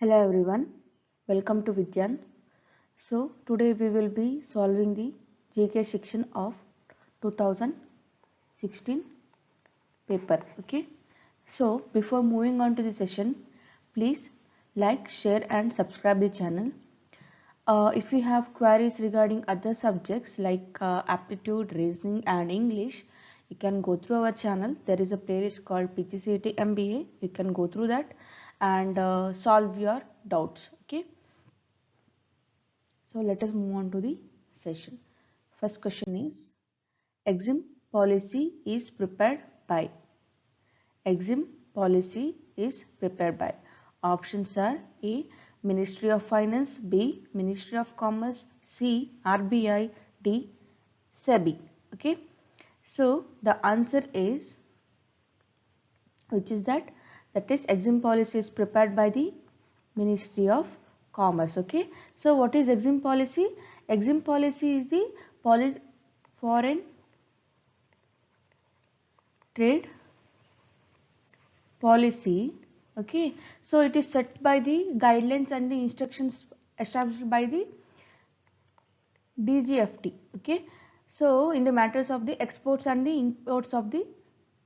Hello everyone, welcome to Vidyan. So today we will be solving the GK section of 2016 paper. Okay. So before moving on to the session, please like, share and subscribe the channel. If you have queries regarding other subjects like aptitude, reasoning and English, you can go through our channel. There is a playlist called Pgcet MBA. You can go through that and solve your doubts. Okay. So let us move on to the session. First question is, exim policy is prepared by. Exim policy is prepared by. Options are A. Ministry of Finance, B. Ministry of Commerce, C. RBI, D. SEBI. Okay. So the answer is, which is that is exim policy is prepared by the Ministry of Commerce. Okay. So what is exim policy? Exim policy is the foreign trade policy. Okay. So it is set by the guidelines and the instructions established by the DGFT. Okay. So in the matters of the exports and the imports of the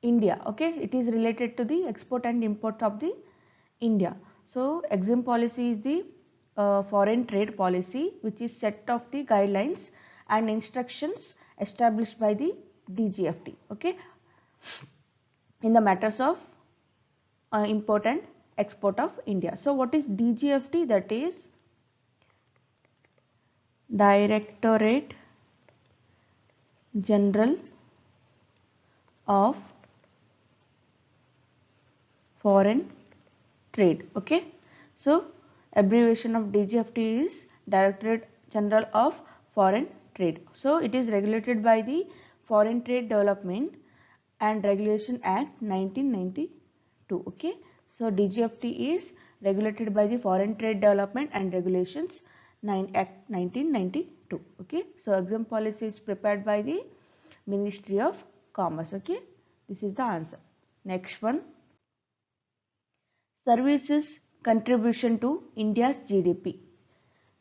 India. Okay. It is related to the export and import of the India. So exim policy is the foreign trade policy which is set of the guidelines and instructions established by the DGFT. Okay. In the matters of import and export of India. So what is DGFT? That is Directorate General of Foreign Trade. Okay. So abbreviation of DGFT is Directorate General of Foreign Trade. So it is regulated by the Foreign Trade Development and Regulation Act 1992. Okay. So DGFT is regulated by the Foreign Trade Development and Regulations Act 1992. Okay. So exim policy is prepared by the Ministry of Commerce. Okay. This is the answer. Next one. Services contribution to India's GDP.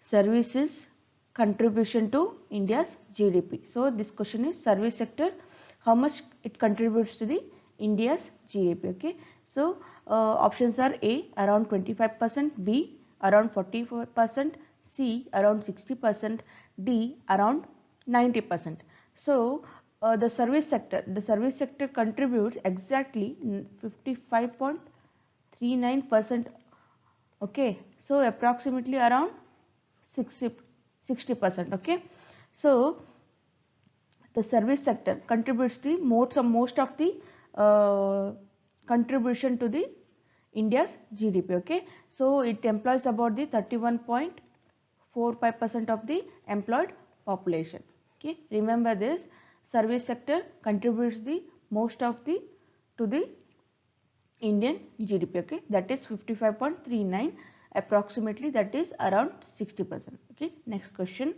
Services contribution to India's GDP. So this question is service sector, how much it contributes to the India's GDP. Okay. So options are A around 25%, B around 44%, C around 60%, D around 90%. So the service sector contributes exactly 55.39%. Okay. So approximately around 60%. Okay. So the service sector contributes the most of the contribution to the India's GDP. Okay. So it employs about the 31.45% of the employed population. Okay. Remember this, service sector contributes the most of the to the Indian GDP. Okay. That is 55.39 approximately, that is around 60%. Okay. Next question.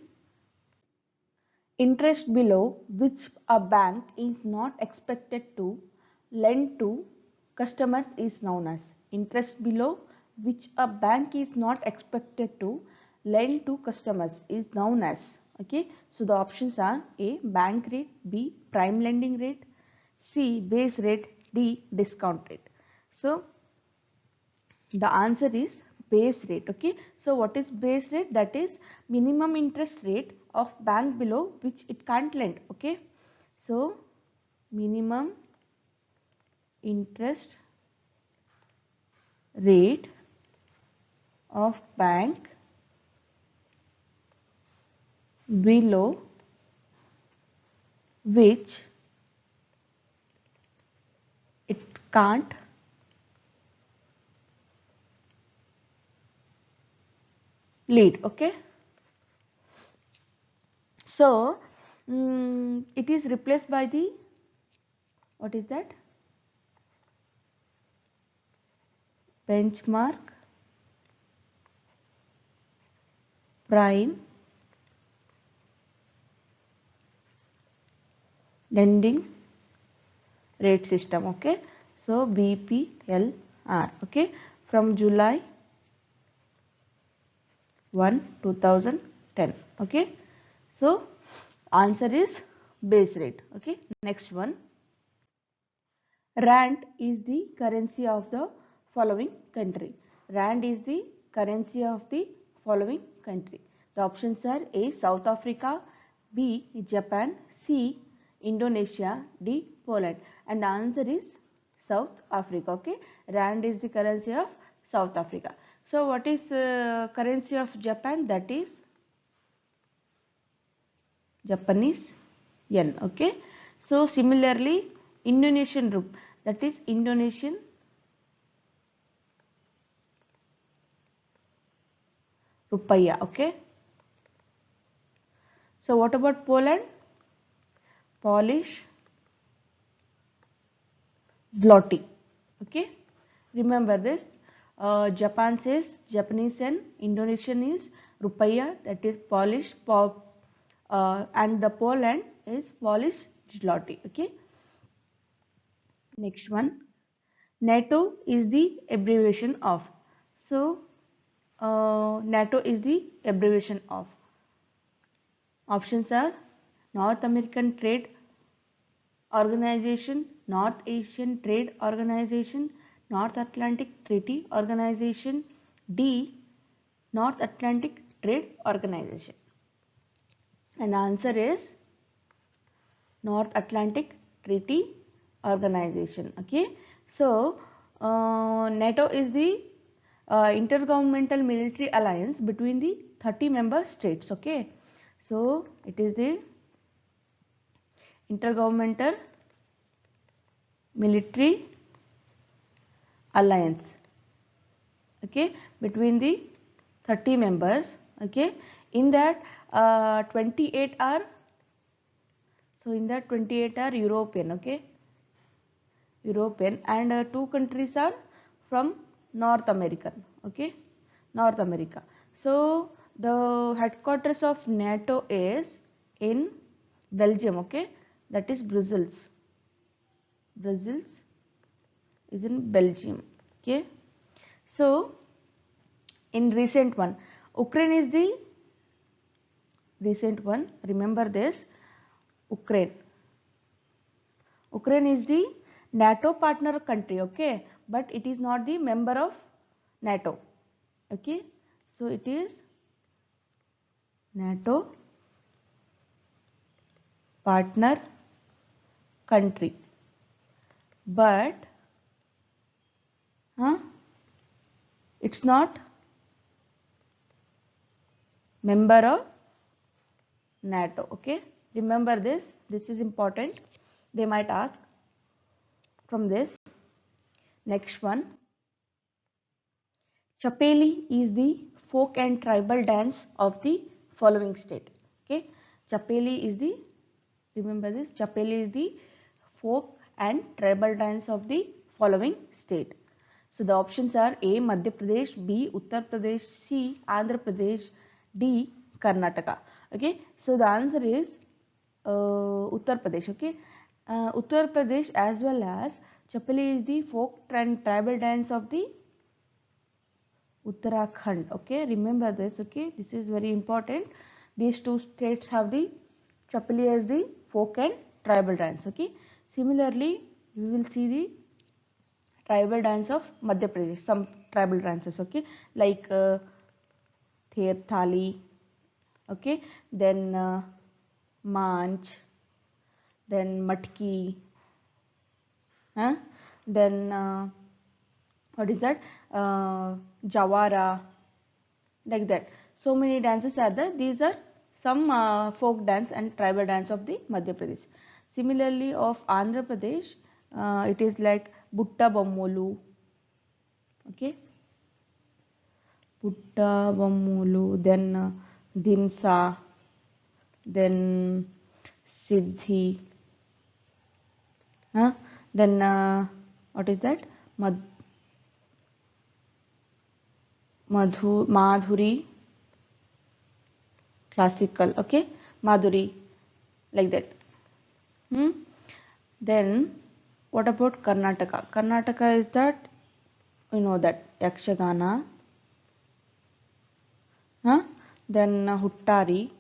Interest below which a bank is not expected to lend to customers is known as. Interest below which a bank is not expected to lend to customers is known as. Okay. So the options are A bank rate, B prime lending rate, C base rate, D discount rate. So the answer is base rate. Okay. So what is base rate? That is minimum interest rate of bank below which it can't lend. Okay. So minimum interest rate of bank below which it can't lead. Okay. So it is replaced by the, what is that? Benchmark prime lending rate system. Okay. So BPLR. Okay. From July 1 2010. Okay, so answer is base rate. Okay, next one, rand is the currency of the following country. Rand is the currency of the following country. The options are A South Africa, B Japan, C Indonesia, D Poland, and the answer is South Africa. Okay, rand is the currency of South Africa. So what is currency of Japan? That is Japanese yen. Okay, so similarly Indonesian rupiah, that is Indonesian rupiah. Okay, so what about Poland? Polish zloty. Okay, remember this. Japan says Japanese yen, Indonesian is rupiah, that is Polish and the Poland is Polish zloty. Okay, next one, NATO is the abbreviation of. So NATO is the abbreviation of. Options are North American Trade Organization, North Asian Trade Organization, North Atlantic Treaty Organization, D North Atlantic Trade Organization. And the answer is North Atlantic Treaty Organization. Okay, so NATO is the intergovernmental military alliance between the 30 member states. Okay, so it is the intergovernmental military alliance, okay, between the 30 members. Okay, in that 28 are, so in that 28 are European. Okay, European, and two countries are from North American. Okay, North America. So the headquarters of NATO is in Belgium. Okay, that is Brussels. Brussels is in Belgium. Okay, so in recent one, Ukraine is the recent one. Remember this, Ukraine. Ukraine is the NATO partner country. Okay, but it is not the member of NATO. Okay, so it is NATO partner country, but it's not member of NATO. Okay, remember this, this is important, they might ask from this. Next one, Chappeli is the folk and tribal dance of the following state. Okay, Chappeli is the, remember this, Chappeli is the folk and tribal dance of the following state. So the options are A Madhya Pradesh, B Uttar Pradesh, C Andhra Pradesh, D Karnataka. Okay, so the answer is Uttar Pradesh. Okay, Uttar Pradesh as well as Chappeli is the folk and tribal dance of the Uttarakhand. Okay, remember this. Okay, this is very important. These two states have the Chappeli as the folk and tribal dance. Okay, similarly we will see the tribal dance of Madhya Pradesh, some tribal dances. Okay, like Ther Thali. Okay, then Manch, then Matki, then what is that, Jawara, like that. So many dances are there. These are some folk dance and tribal dance of the Madhya Pradesh. Similarly of Andhra Pradesh, it is like Butta Bommolu. Okay, Butta Bommolu, then Dimsa, then Siddhi, then what is that, Madhuri, classical. Okay, Madhuri, like that. Then what about Karnataka? Karnataka is that, you know, that Yakshagana, then Huttari,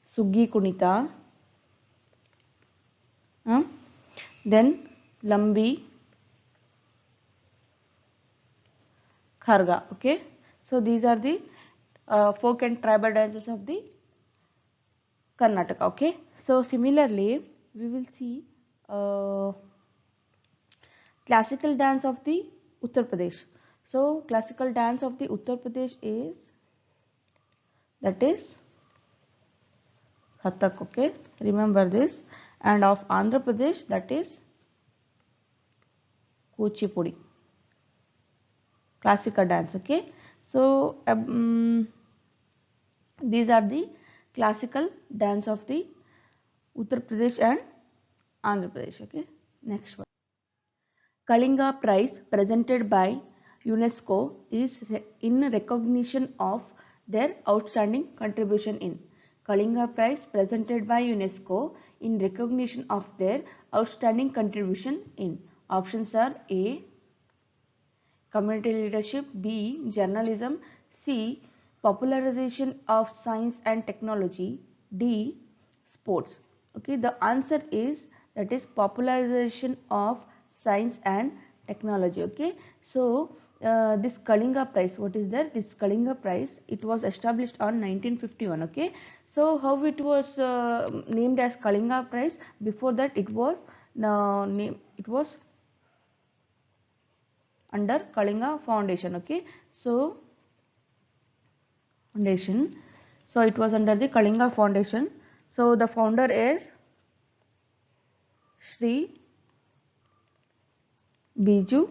Suggi Kunita, then Lambi, Kharga. Okay, so these are the folk and tribal dances of the Karnataka. Okay, so similarly we will see classical dance of the Uttar Pradesh. So classical dance of the Uttar Pradesh is, that is Kathak. Okay, remember this. And of Andhra Pradesh, that is Kuchipudi, classical dance. Okay, so these are the classical dance of the Uttar Pradesh and Andhra Pradesh. Okay, next one. Kalinga Prize presented by UNESCO is in recognition of their outstanding contribution in. Kalinga Prize presented by UNESCO in recognition of their outstanding contribution in. Options are A. Community leadership, B. Journalism, C. Popularization of science and technology, D. Sports. Okay, the answer is, that is popularization of science and technology. Okay, so this Kalinga Prize, what is that? This Kalinga Prize, it was established on 1951. Okay, so how it was named as Kalinga Prize? Before that, it was under Kalinga Foundation. Okay, so foundation, so it was under the Kalinga Foundation. So the founder is Sri Biju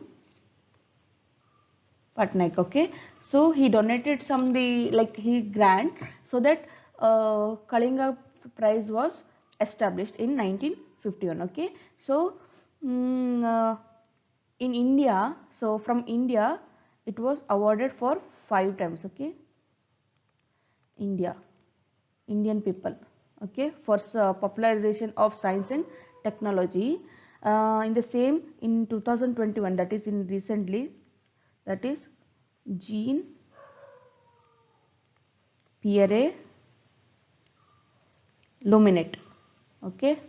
Patnaik. Okay, so he donated some he grant, so that Kalinga Prize was established in 1951. Okay, so in India, so from India it was awarded for 5 times. Okay, Indian people. Okay, for popularization of science and technology. In the same, in 2021, that is in recently, that is Jean Pierre Luminet. Okay,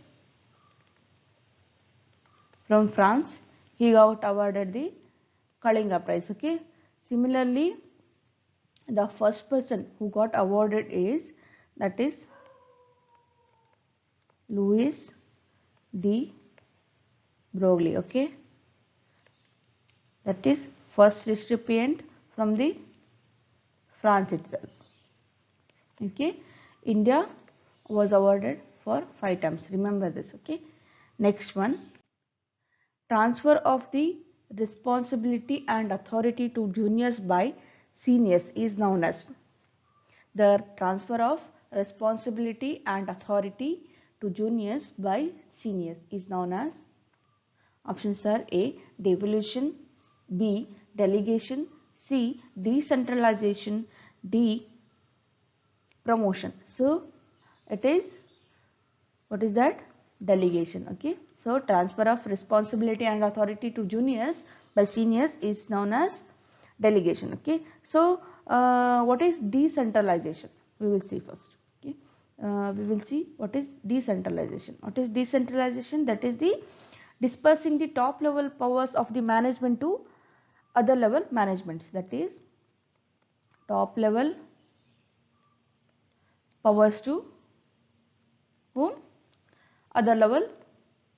from France, he got awarded the Kalinga Prize. Okay, similarly, the first person who got awarded is, that is Louis D. Broglie. Okay, that is first recipient from the France itself. Okay, India was awarded for 5 times. Remember this. Okay, next one. Transfer of the responsibility and authority to juniors by seniors is known as. The transfer of responsibility and authority to juniors by seniors is known as. Options are A. Devolution, B. Delegation, C. Decentralization, D. Promotion. So it is, what is that? Delegation. Okay, so transfer of responsibility and authority to juniors by seniors is known as delegation. Okay, so what is decentralization? We will see first. Okay, we will see what is decentralization. What is decentralization? That is the dispersing the top level powers of the management to other level managements. That is top level powers to whom? Other level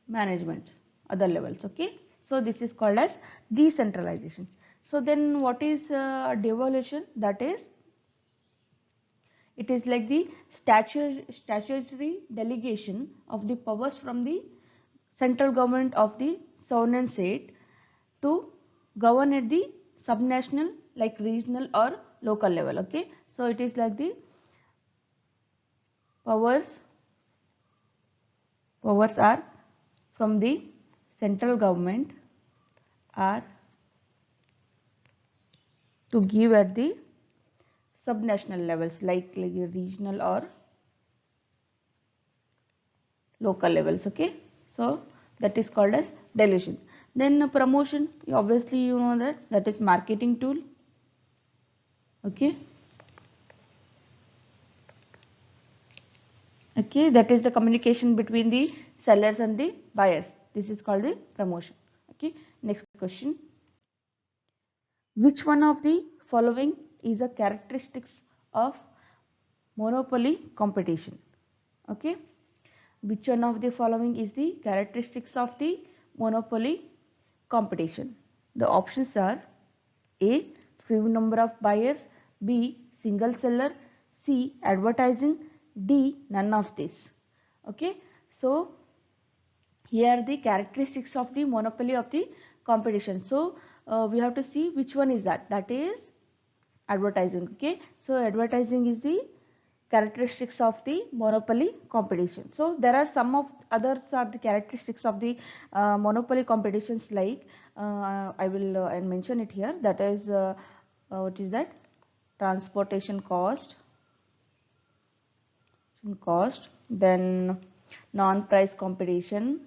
management, other levels. Okay, so this is called as decentralization. So then what is devolution? That is, it is like the statutory delegation of the powers from the central government of the sovereign state to govern at the subnational, like regional or local level. Okay, so it is like the powers are from the central government are to give at the subnational levels, like regional or local levels. Okay, so that is called as delegation. Then promotion, obviously you know that is marketing tool. Okay. Okay, that is the communication between the sellers and the buyers. This is called the promotion. Okay, next question. Which one of the following is a characteristics of monopoly competition? Okay, which one of the following is the characteristics of the monopoly competition? The options are A. Few number of buyers, B. Single seller, C. Advertising, D. None of this. Okay, so here the characteristics of the monopoly of the competition. So we have to see which one is that. That is advertising. Okay, so advertising is the characteristics of the monopoly competition. So there are some of others are the characteristics of the monopoly competitions, like I will mention it here. That is what is that? Transportation cost, then non-price competition,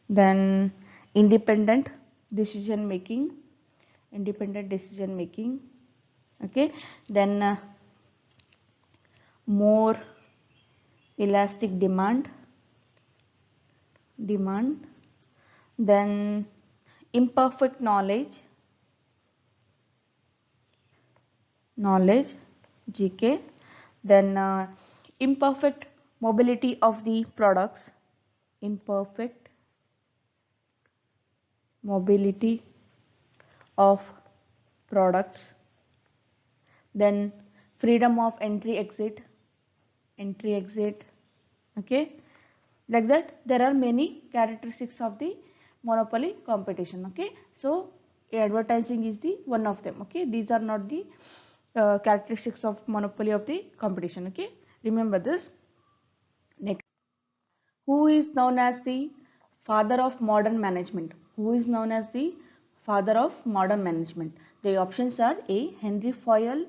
then independent decision making, okay, then more elastic demand, then imperfect knowledge, GK, then imperfect mobility of the products, imperfect mobility of products, then freedom of entry exit, okay, like that there are many characteristics of the monopoly competition. Okay, so advertising is the one of them. Okay, these are not the characteristics of monopoly of the competition. Okay, remember this. Next, who is known as the father of modern management? Who is known as the father of modern management? The options are A. Henry Fayol,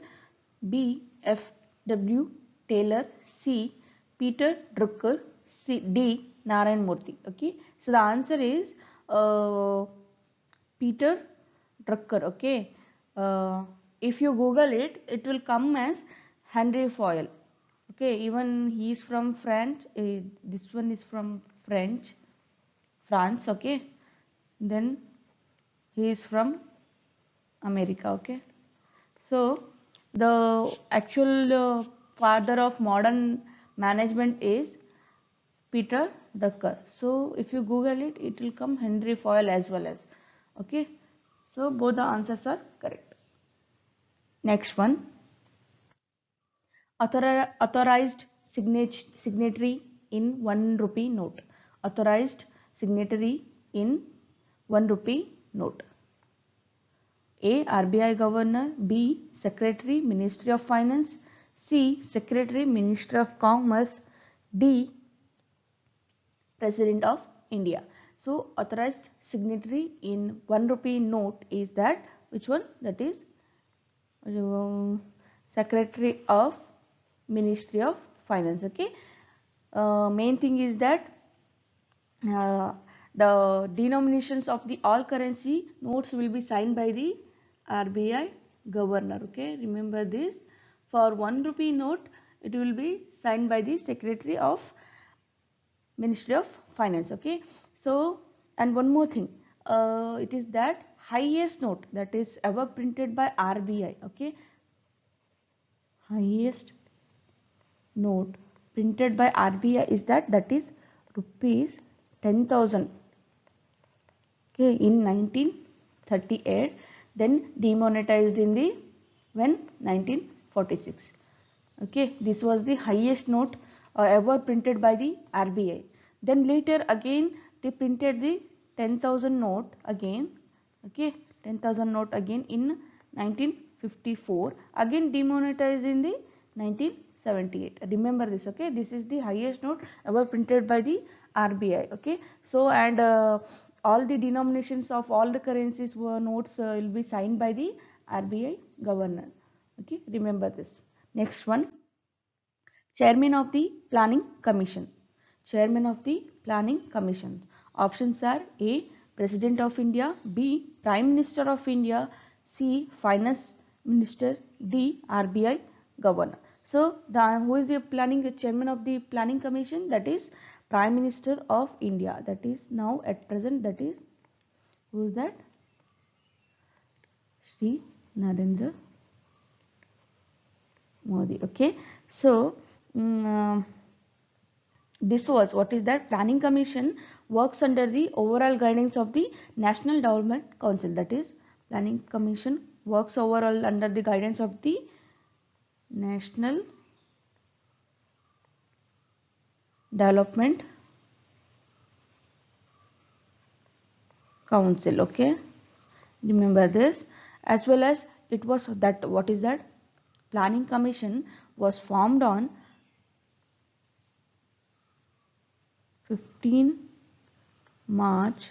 B. F.W. Taylor, C. Peter Drucker, D. Narayan Murthy. Okay, so the answer is Peter Drucker. Okay, if you Google it, it will come as Henry Fayol. Okay, even he is from France. This one is from France. Okay, then he is from America. Okay, so the actual father of modern management is Peter Drucker. So if you Google it, it will come Henry Fayol as well as. Okay, so both the answers are correct. Next one. Authorized signatory in 1 rupee note. Authorized signatory in 1 rupee note. A. RBI Governor, B. Secretary, Ministry of Finance, C. Secretary, Ministry of Commerce, D. President of India. So authorized signatory in 1 rupee note is that, which one? That is Secretary of Ministry of Finance. Okay, main thing is that the denominations of the all currency notes will be signed by the RBI governor. Okay, remember this. For 1 rupee note, it will be signed by the Secretary of Ministry of Finance. Okay, so and one more thing, it is that highest note that is ever printed by RBI. Okay, highest note printed by RBI is that is rupees 10,000. Okay, in 1938, then demonetized in the when 1946. Okay, this was the highest note ever printed by the RBI. Then later again they printed the 10,000 note again. Okay, 10,000 note again in 1954. Again demonetized in the 1978. Remember this. Okay, this is the highest note ever printed by the RBI. Okay, so and all the denominations of all the currencies were notes will be signed by the RBI governor. Okay, remember this. Next one. Chairman of the Planning Commission. Chairman of the Planning Commission. Options are A. President of India, B. Prime Minister of India, C. Finance Minister, D. RBI Governor. So who is the chairman of the Planning Commission? That is Prime Minister of India. That is now at present, that is, who is that? Shri Narendra Modi. Okay. So this was, what is that? Planning Commission works under the overall guidance of the National Development Council. That is, Planning Commission works overall under the guidance of the National Development Council. Okay, remember this. As well as it was that, what is that? Planning Commission was formed on 15 March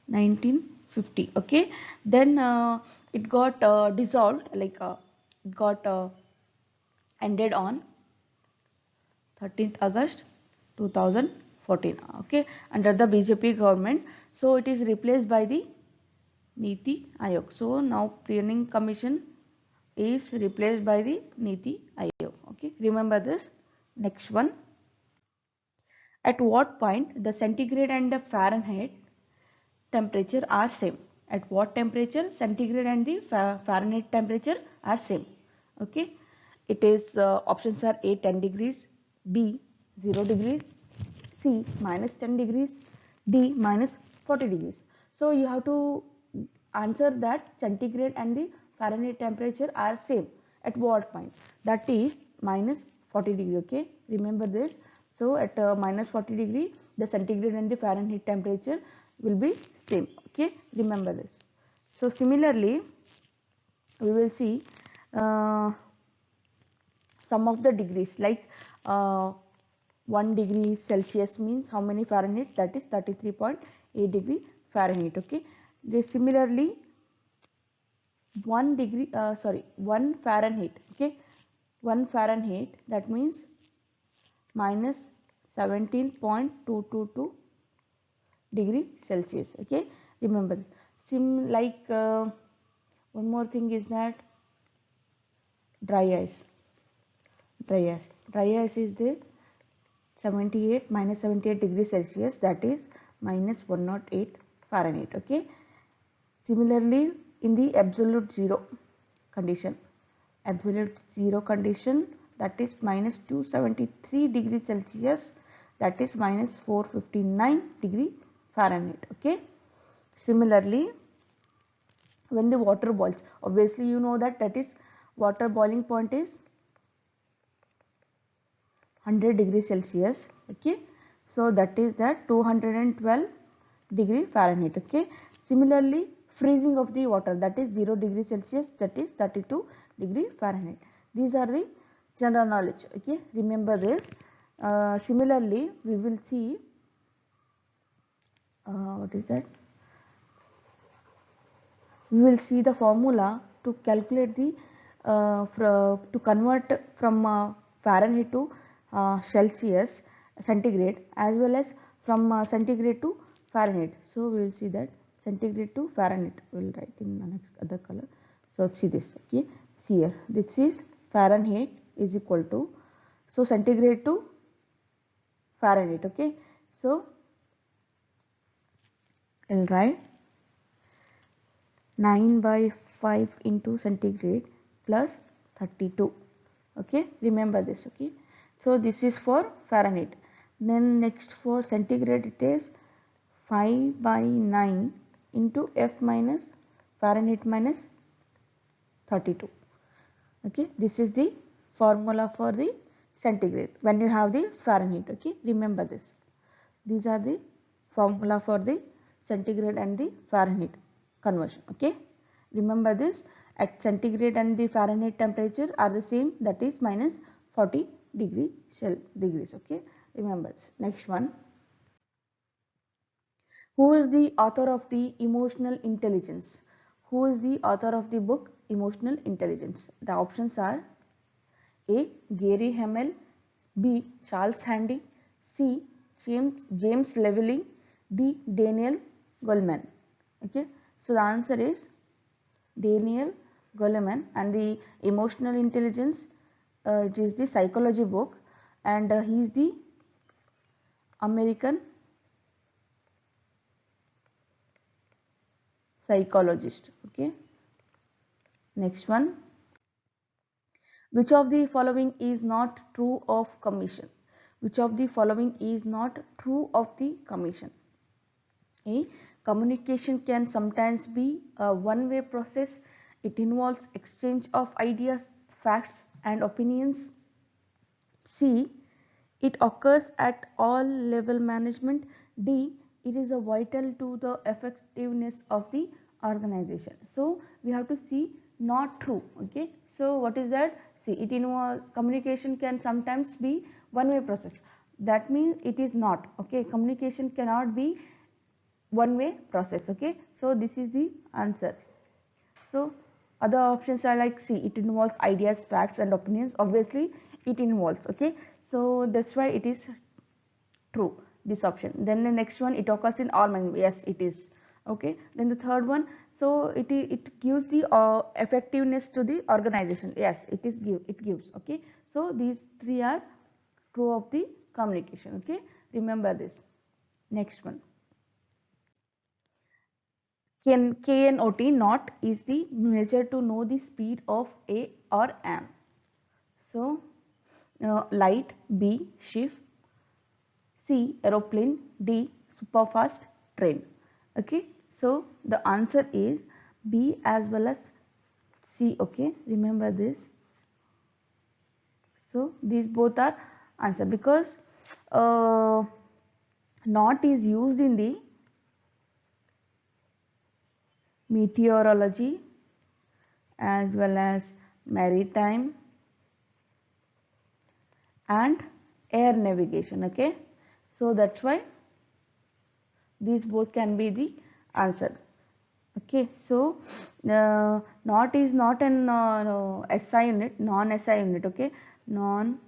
1950. Okay, then it got dissolved, like it got ended on 13th August 2014. Okay, under the BJP government. So it is replaced by the Niti Aayog. So now Planning Commission is replaced by the Niti Aayog. Okay, remember this. Next one. At what point the centigrade and the Fahrenheit temperature are same? At what temperature centigrade and the Fahrenheit temperature are same? Okay, it is options are A 10 degrees, B 0 degrees, C minus 10 degrees, D minus 40 degrees. So you have to answer that centigrade and the Fahrenheit temperature are same at what point? That is minus 40 degree. Okay, remember this. So at minus 40 degree, the centigrade and the Fahrenheit temperature will be same. Okay, remember this. So similarly, we will see some of the degrees, like 1 degree Celsius means how many Fahrenheit? That is 33.8 degree Fahrenheit. Okay, they similarly 1 Fahrenheit. Okay, 1 Fahrenheit, that means minus 17.222 degree Celsius. Okay, remember. One more thing is that dry ice. Dry ice is the 78 degree Celsius, that is minus 108 Fahrenheit. Okay, similarly in the absolute zero condition, that is minus 273 degree Celsius, that is minus 459 degree Fahrenheit. Okay, similarly when the water boils, obviously you know that is water boiling point is 100 degree Celsius. Okay, so that is that 212 degree Fahrenheit. Okay, similarly freezing of the water, that is 0 degree Celsius, that is 32 degree Fahrenheit. These are the general knowledge. Okay, remember this. Similarly we will see what is that? We will see the formula to calculate the to convert from Fahrenheit to Celsius, centigrade, as well as from centigrade to Fahrenheit. So we will see that centigrade to Fahrenheit. We will write in the next other color. So see this. Okay, see here. This is Fahrenheit is equal to, so centigrade to Fahrenheit. Okay, so I will write 9/5 into centigrade plus 32. Okay, remember this. Okay, so this is for Fahrenheit. Then next for centigrade it is 5/9 into F minus Fahrenheit minus 32. Okay, this is the formula for the centigrade when you have the Fahrenheit. Okay, remember this. These are the formula for the centigrade and the Fahrenheit conversion. Okay, remember this. At centigrade and the Fahrenheit temperature are the same, that is minus 40 degrees. Okay, remember this. Next one. Who is the author of the Emotional Intelligence? Who is the author of the book Emotional Intelligence? The options are A. Gary Hamel, B. Charles Handy, C. James Leveling, D. Daniel Goleman. Okay, so the answer is Daniel Goleman. And the emotional intelligence, it is the psychology book, and he is the American psychologist. Okay, next one. Which of the following is not true of commission? Which of the following is not true of the commission? A. Communication can sometimes be a one-way process. It involves exchange of ideas, facts, and opinions. C. It occurs at all level management. D. It is a vital to the effectiveness of the organization. So we have to see not true. Okay. So what is that? See, it involves communication can sometimes be one-way process. That means it is not. Okay. Communication cannot be one-way process. Okay. So this is the answer. So other options are like C. It involves ideas, facts, and opinions. Obviously, it involves. Okay. So that's why it is true, this option. Then the next one, it occurs in all men. Yes, it is. Okay. Then the third one, so it gives the effectiveness to the organization. Yes, it gives. Okay. So these three are true of the communication. Okay. Remember this. Next one. KNOT, not, is the measure to know the speed of A or am. So light, B ship, C aeroplane, D superfast train. Okay, so the answer is B as well as C. Okay, remember this. So these both are answer, because not is used in the meteorology as well as maritime and air navigation. Okay, so that's why these both can be the answer. Okay, so not is not an no, SI unit, non-SI unit. Okay, non-SI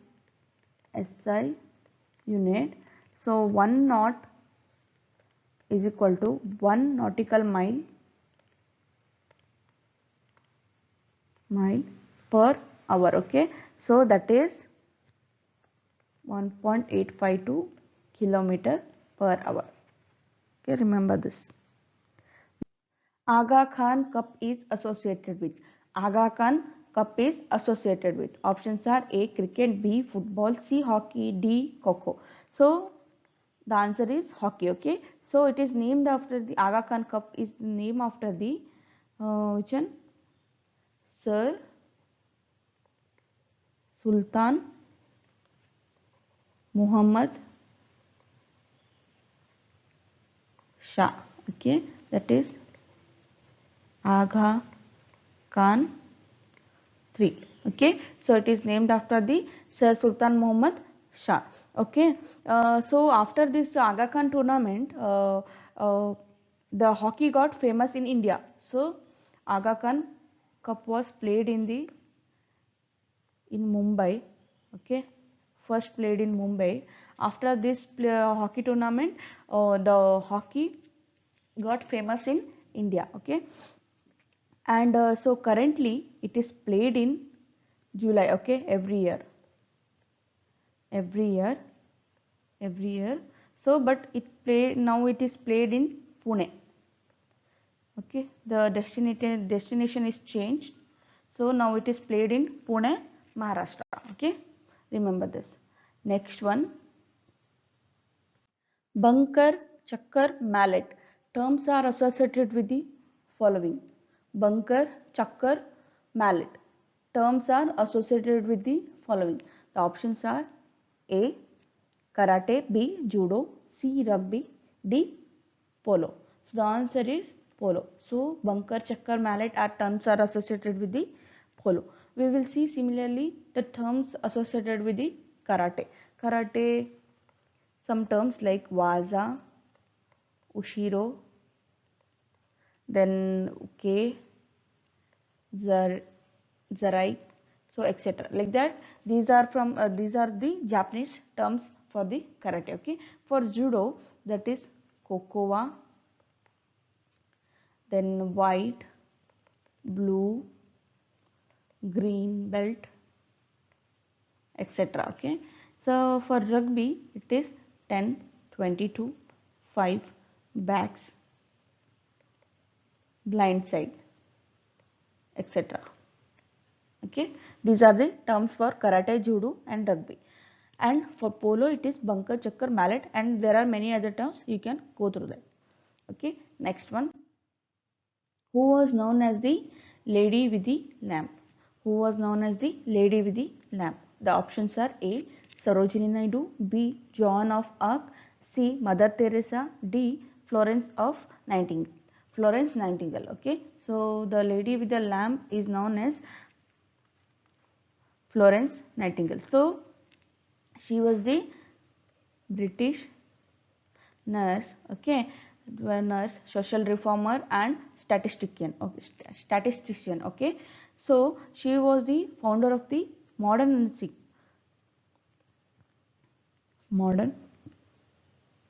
unit. So 1 knot is equal to 1 nautical mile per hour. Okay, so that is 1.852 kilometer per hour. Okay, remember this. Agha Khan Cup is associated with. Agha Khan Cup is associated with. Options are A. Cricket, B. Football, C. Hockey, D. Kho. So the answer is hockey. Okay, so it is named after the Agha Khan Cup is named after the which one? Sir Sultan Muhammad Shah. Okay, that is Agha Khan 3. Okay, so it is named after the Sir Sultan Muhammad Shah. Okay, so after this Agha Khan tournament, the hockey got famous in India. So Agha Khan Cup was played in Mumbai. Okay, first played in Mumbai. After this hockey tournament, the hockey got famous in India. Okay, and so currently it is played in July. Okay, every year. So but now it is played in Pune. Okay, the destination is changed, so now it is played in Pune, Maharashtra. Okay, remember this. Next one, bunker, chakkar, mallet terms are associated with the following. Bunker, chakkar, mallet terms are associated with the following. The options are A. Karate, B. Judo, C. Rugby, D. Polo. So the answer is polo. So bunker, chakkar, mallet terms are associated with the polo. We will see similarly the terms associated with the karate. Karate, some terms like waza, ushiro, then uke, zarai. so etc. Like that. These are from these are the Japanese terms for the karate. Okay. For judo, that is kokowa, then white, blue, green belt, etc. Okay. So for rugby, it is 10, 22, 5, backs, blind side, etc. Okay. These are the terms for karate, judo and rugby. And for polo, it is bunker, chakkar, mallet, and there are many other terms. You can go through that. Okay. Next one. Who was known as the lady with the lamp? Who was known as the lady with the lamp? The options are A. Sarojini Naidu, B. Joan of Arc, C. Mother Teresa, D. Florence of Nightingale. Florence Nightingale. Okay. So the lady with the lamp is known as Florence Nightingale. So she was the British nurse, okay, nurse, social reformer and statistician, okay. So she was the founder of the modern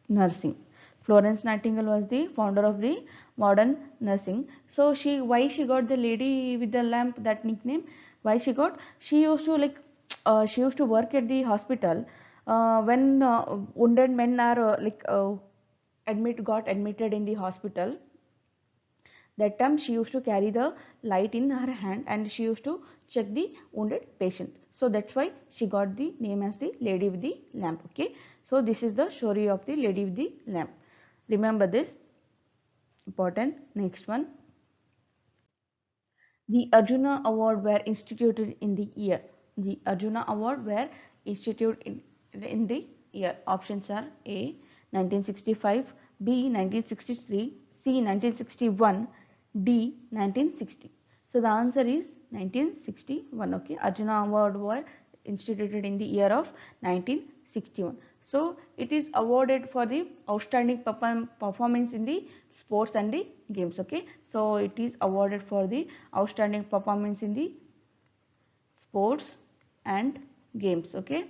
nursing. Florence Nightingale was the founder of the modern nursing. So why she got the lady with the lamp, that nickname? Why she got? She used to she used to work at the hospital when wounded men are got admitted in the hospital. That time she used to carry the light in her hand and she used to check the wounded patient. So that's why she got the name as the lady with the lamp. Okay. So this is the story of the lady with the lamp. Remember this. Important. Next one. The Arjuna Award were instituted in the year. The Arjuna Award were instituted in the year. Options are A. 1965, B. 1963, C. 1961, D. 1960. So the answer is 1961. Okay. Arjuna Award were instituted in the year of 1961. So it is awarded for the outstanding performance in the sports and the games. Okay. So it is awarded for the outstanding performance in the sports and games. Okay.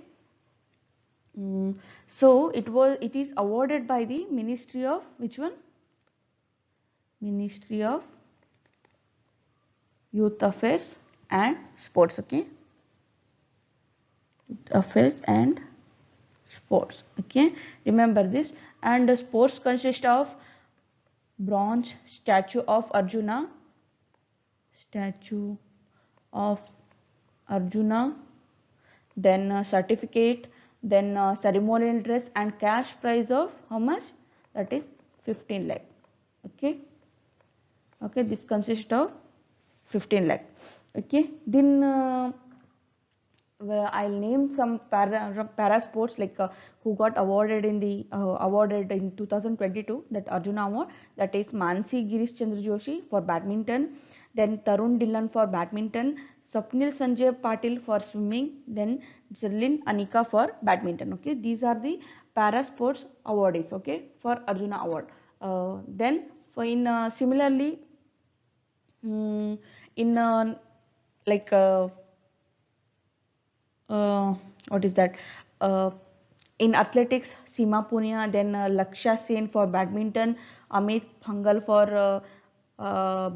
So it is awarded by the Ministry of which one? Ministry of Youth Affairs and Sports. Okay. Youth Affairs and Sports. Okay. Remember this. And the sports consist of bronze statue of Arjuna, statue of Arjuna, then certificate, then ceremonial dress and cash prize of how much? That is 15 lakh. Okay. Okay. This consists of 15 lakh. Okay. Then I'll name some para sports who got awarded in the awarded in 2022, that Arjuna Award. That is Mansi Girish Chandra Joshi for badminton, then Tarun Dhillon for badminton, Sapnil Sanjay Patil for swimming, then Zerlin Anika for badminton. Okay, these are the para sports awardees. Okay, for Arjuna Award. Then for similarly in like what is that? Uh, in athletics, Seema Punia, then Laksha Sen for badminton, Amit Phangal for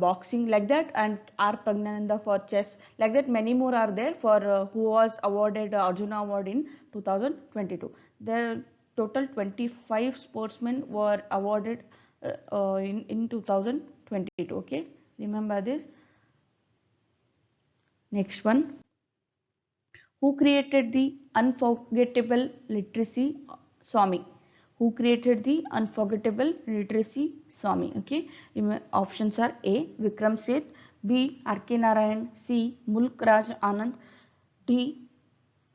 boxing, like that, and R. Pragnananda for chess, like that. Many more are there for who was awarded Arjuna Award in 2022. There total 25 sportsmen were awarded in 2022. Okay, remember this. Next one. Who created the unforgettable literacy Swami? Who created the unforgettable literacy Swami? Okay. Options are A. Vikram Seth, B. R.K. Narayan, C. Mulk Raj Anand, D.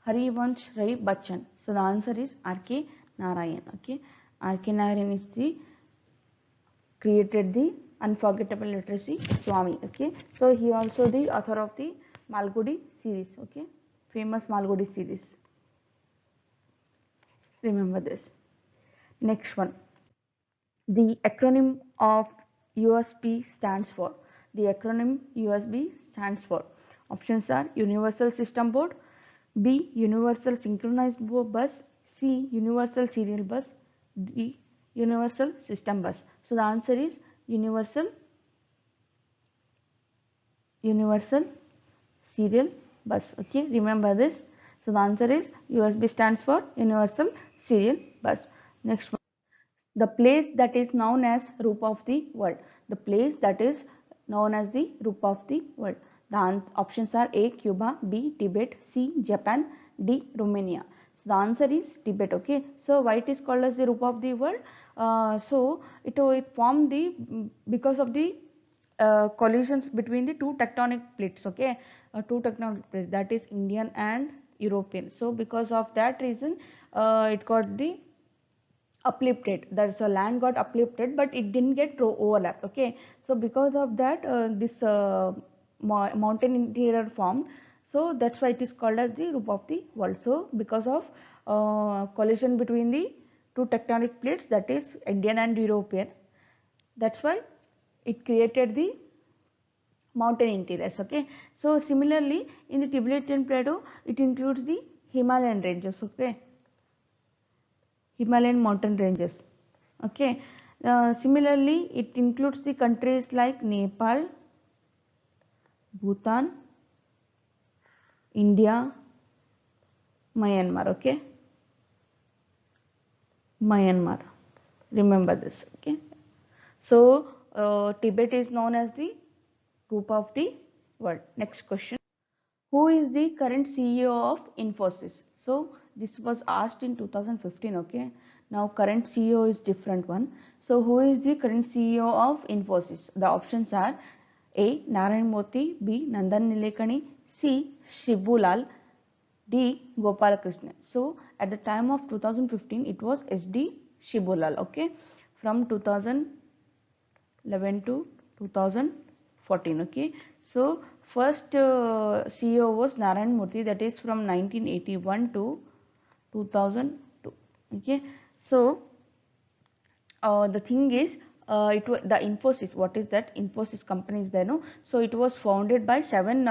Harivansh Rai Bachchan. So the answer is R.K. Narayan. Okay. R.K. Narayan is the created the unforgettable literacy Swami. Okay. So he also the author of the Malgudi series. Okay. Famous Malgudi series. Remember this. Next one. The acronym of USB stands for. The acronym USB stands for. Options are Universal System Board, B. Universal Synchronized Bus, C. Universal Serial Bus, D. Universal System Bus. So the answer is Universal Serial Bus. Okay, remember this. So the answer is USB stands for Universal Serial Bus. Next one. The place that is known as roof of the world. The place that is known as the roof of the world. The options are A. Cuba, B. Tibet, C. Japan, D. Romania. So the answer is Tibet. Okay. So why it is called as the roof of the world? It formed because of the collisions between the two tectonic plates. Okay, two tectonic plates, that is Indian and European. So because of that reason, it got the uplifted. There's a land got uplifted, but it didn't get overlapped. Okay, so because of that, this mountain interior formed. So that's why it is called as the roof of the world. So because of collision between the two tectonic plates, that is Indian and European, that's why it created the mountain interiors. Okay, so similarly in the Tibetan plateau, it includes the Himalayan ranges. Okay, Himalayan mountain ranges. Okay, similarly it includes the countries like Nepal, Bhutan, India, Myanmar. Okay, Myanmar, remember this. Okay, so Tibet is known as the roof of the world. Next question. Who is the current CEO of Infosys? So this was asked in 2015. Okay, now current CEO is different one. So who is the current CEO of Infosys? The options are A. Narayan Murthy, B. Nandan Nilekani, C. Shibulal, D. Gopalakrishnan. So at the time of 2015, it was SD Shibulal. Okay, from 2011 to 2014. Okay, so first CEO was Narayan Murthy, that is from 1981 to 2002. Okay, so the thing is, the Infosys, what is that? Infosys company is there, no? So it was founded by 7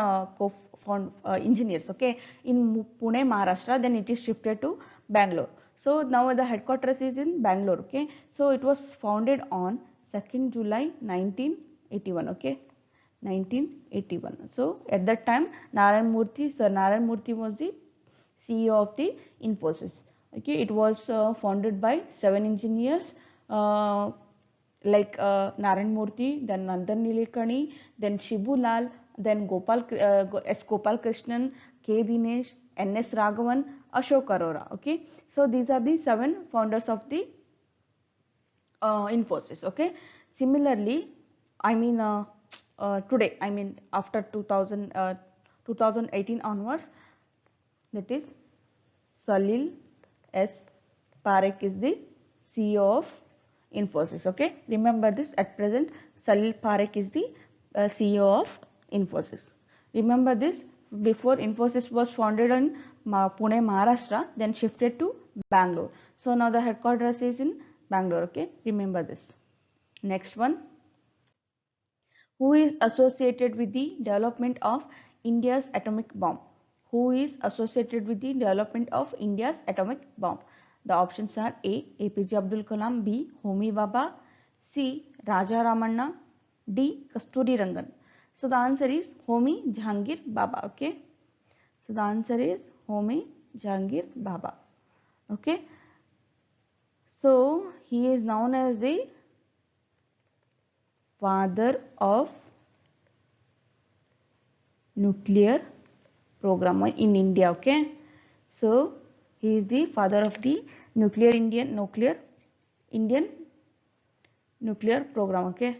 engineers. Okay, in Pune, Maharashtra. Then it is shifted to Bangalore. So now the headquarters is in Bangalore. Okay, so it was founded on 2nd July 1981. Okay, 1981. So at that time, Narayan Murthy was the CEO of the Infosys. Okay, it was founded by 7 engineers, like Narayan Murthy, then Nandan Nilekani, then Shibu Lal, then S. Gopal Krishnan, K. Dinesh, N. S. Raghavan, Ashok Arora. Okay, so these are the 7 founders of the Infosys. Okay, similarly, I mean today, I mean after 2018 onwards, that is Salil S. Parekh is the CEO of Infosys. Okay, remember this. At present, Salil Parekh is the CEO of Infosys. Remember this. Before, Infosys was founded in Pune, Maharashtra, then shifted to Bangalore. So now the headquarters is in Bangalore. Okay, remember this. Next one. Who is associated with the development of India's atomic bomb? Who is associated with the development of India's atomic bomb? The options are A. APJ Abdul Kalam, B. Homi Bhabha, C. Raja Ramanna, D. Kasturi Rangan. So the answer is Homi Jahangir Bhabha. Okay, so the answer is Homi Jahangir Bhabha. Okay, so he is known as the father of nuclear program in India. Okay, so he is the father of the Indian nuclear program. Okay,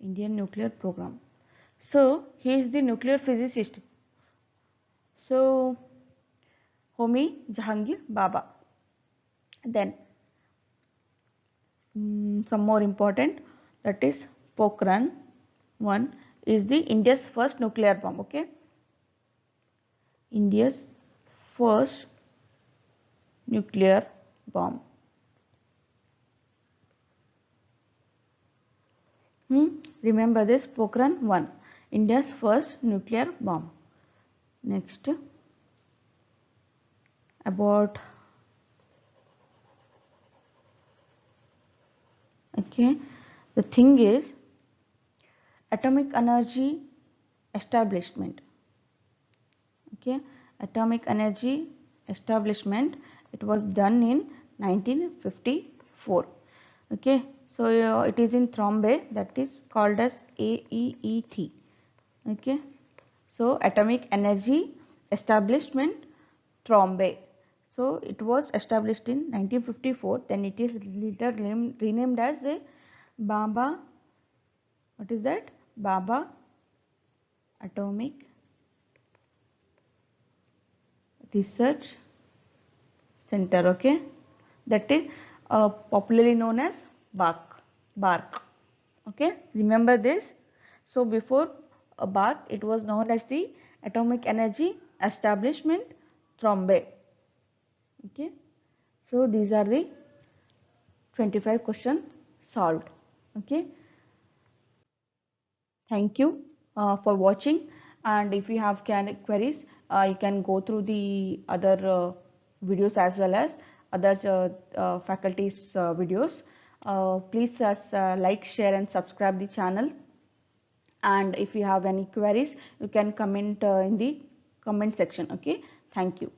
Indian nuclear program. So he is the nuclear physicist. So Homi Jahangir Bhabha. Then some more important, that is Pokhran 1 is the India's first nuclear bomb. Okay, India's first nuclear bomb. Remember this, Pokhran 1. India's first nuclear bomb. Next, about the thing is atomic energy establishment. Atomic energy establishment, it was done in 1954. So it is in Trombay, that is called as AEET. So atomic energy establishment, Trombay. So it was established in 1954. Then it is later renamed as the Baba. What is that? Baba Atomic Research Center. That is popularly known as BARC. Remember this. So before BARC, it was known as the Atomic Energy Establishment, Trombay. So these are the 25 questions solved. Thank you for watching, and if you have queries, you can go through the other videos as well as other faculties videos. Please like, share and subscribe the channel, and if you have any queries, you can comment in the comment section. Thank you.